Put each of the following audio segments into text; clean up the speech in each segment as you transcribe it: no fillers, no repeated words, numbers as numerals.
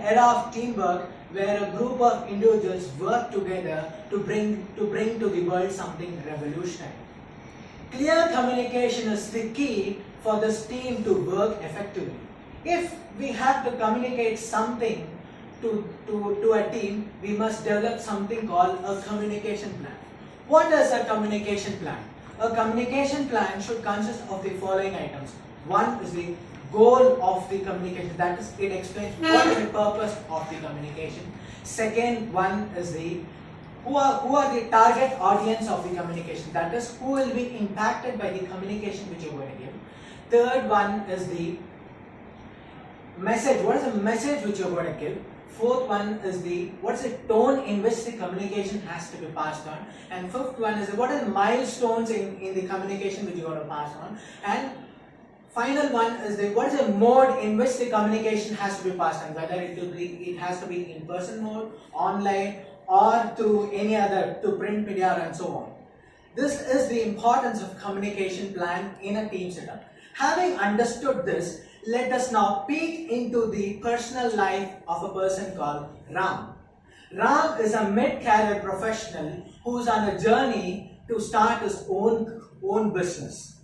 era of teamwork where a group of individuals work together to bring to the world something revolutionary. Clear communication is the key for this team to work effectively. If we have to communicate something to a team, we must develop something called a communication plan. What is a communication plan? A communication plan should consist of the following items. One is the goal of the communication, that is, it explains what is the purpose of the communication. Second one is the who are the target audience of the communication, that is, who will be impacted by the communication which you are going to give. Third one is the message, what is the message which you are going to give. Fourth one is the what is the tone in which the communication has to be passed on. And fifth one is what are the milestones in the communication which you are going to pass on. And final one is the what is the mode in which the communication has to be passed on, whether it has to be in person mode, online, or to any other, to print media and so on. This is the importance of communication plan in a team setup. Having understood this, let us now peek into the personal life of a person called Ram. Ram is a mid-career professional who is on a journey to start his own business.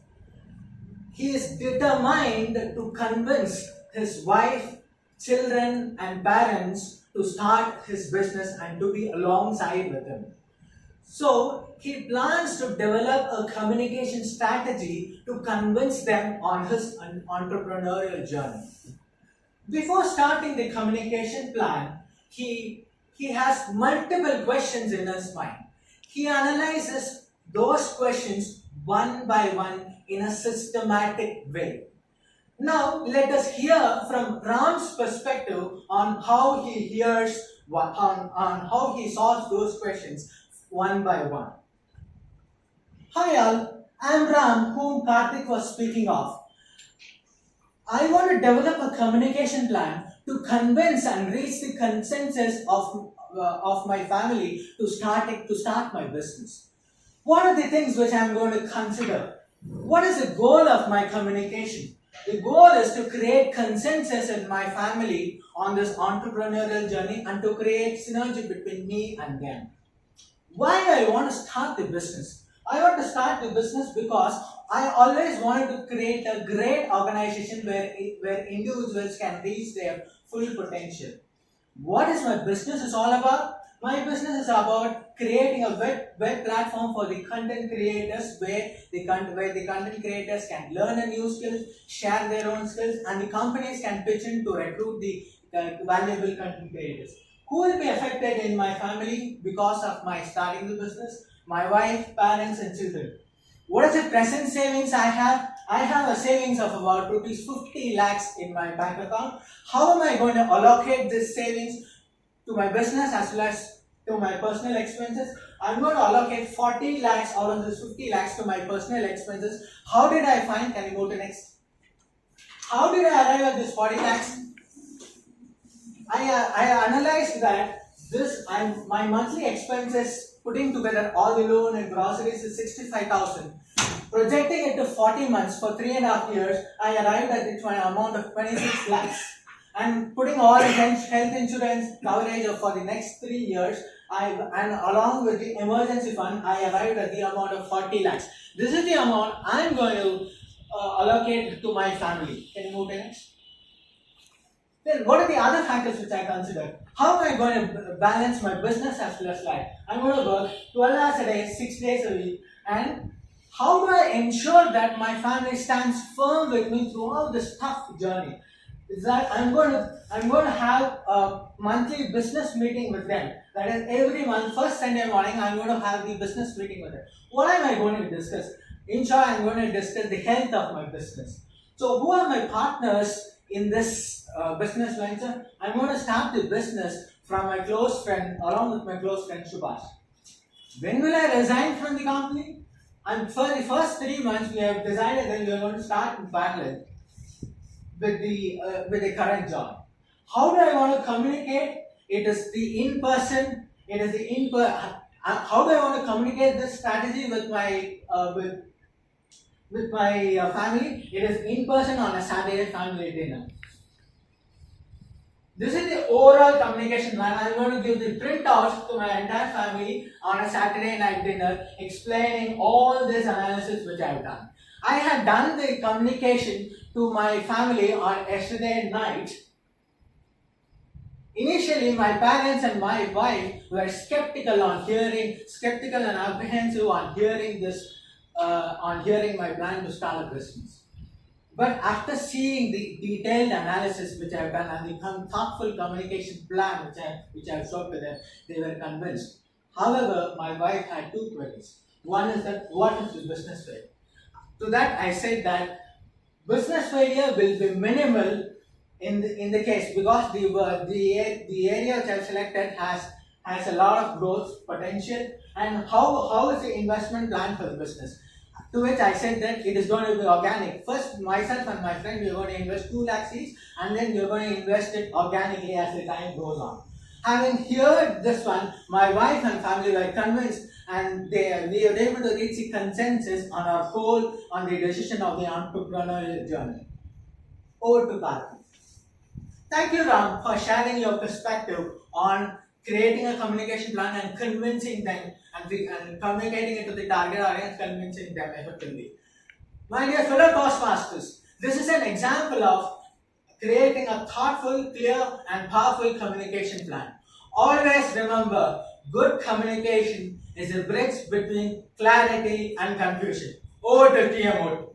He is determined to convince his wife, children and parents to start his business and to be alongside with him. So he plans to develop a communication strategy to convince them on his entrepreneurial journey. Before starting the communication plan, he has multiple questions in his mind. He analyzes those questions one by one in a systematic way. Now let us hear from Ram's perspective on how he hears, on how he solves those questions one by one. Hi all, I am Ram, whom Karthik was speaking of. I want to develop a communication plan to convince and reach the consensus of my family to start my business. What are the things which I am going to consider? What is the goal of my communication? The goal is to create consensus in my family on this entrepreneurial journey and to create synergy between me and them. Why I want to start the business? I want to start the business because I always wanted to create a great organization where individuals can reach their full potential. What is my business is all about? My business is about creating a web platform for the content creators where the content creators can learn a new skills, share their own skills, and the companies can pitch in to recruit the valuable content creators. Who will be affected in my family because of my starting the business? My wife, parents and children. What is the present savings I have? I have a savings of about rupees 50 lakhs in my bank account. How am I going to allocate this savings to my business as well as to my personal expenses? I'm going to allocate 40 lakhs out of this 50 lakhs to my personal expenses. How did I find? Can you go to next? How did I arrive at this 40 lakhs? I analyzed that my monthly expenses, putting together all the loan and groceries, is 65,000. Projecting it to 40 months for 3.5 years, I arrived at the amount of 26 lakhs. And putting all the health insurance coverage for the next 3 years, and along with the emergency fund, I arrived at the amount of 40 lakhs. This is the amount I am going to allocate to my family. Can you move to next? Then what are the other factors which I consider? How am I going to balance my business as well as life? I'm going to work 12 hours a day, 6 days a week. And how do I ensure that my family stands firm with me throughout this tough journey? Is that I'm going to have a monthly business meeting with them. That is, every month, first Sunday morning, I'm going to have the business meeting with them. What am I going to discuss? In short, I'm going to discuss the health of my business. So who are my partners in this business venture? I'm going to start the business from my close friend, along with my close friend Subhash. When will I resign from the company? And for the first 3 months, we have decided that we are going to start in parallel with the current job. How do I want to communicate? It is the in-person. How do I want to communicate this strategy with my family? It is in person on a Saturday family dinner. This is the overall communication plan. I'm going to give the printouts to my entire family on a Saturday night dinner, explaining all this analysis which I've done. I had done the communication to my family on yesterday night. Initially, my parents and my wife were skeptical and apprehensive on hearing this, on hearing my plan to start a business. But after seeing the detailed analysis which I have done and the thoughtful communication plan which I have showed to them, they were convinced. However, my wife had two queries. One is that what is the business failure? To that, I said that business failure will be minimal in the case, because the area which I have selected has a lot of growth potential. And how is the investment plan for the business? To which I said that it is going to be organic. First, myself and my friend, we are going to invest 2 lakhs each, and then we are going to invest it organically as the time goes on. Having heard this one, my wife and family were convinced, and we were able to reach a consensus on our goal on the decision of the entrepreneurial journey. Over to Karthik. Thank you, Ram, for sharing your perspective on creating a communication plan and convincing them and communicating it to the target audience, convincing them effectively. My dear fellow Toastmasters, this is an example of creating a thoughtful, clear, and powerful communication plan. Always remember, good communication is a bridge between clarity and confusion. Over to TMO.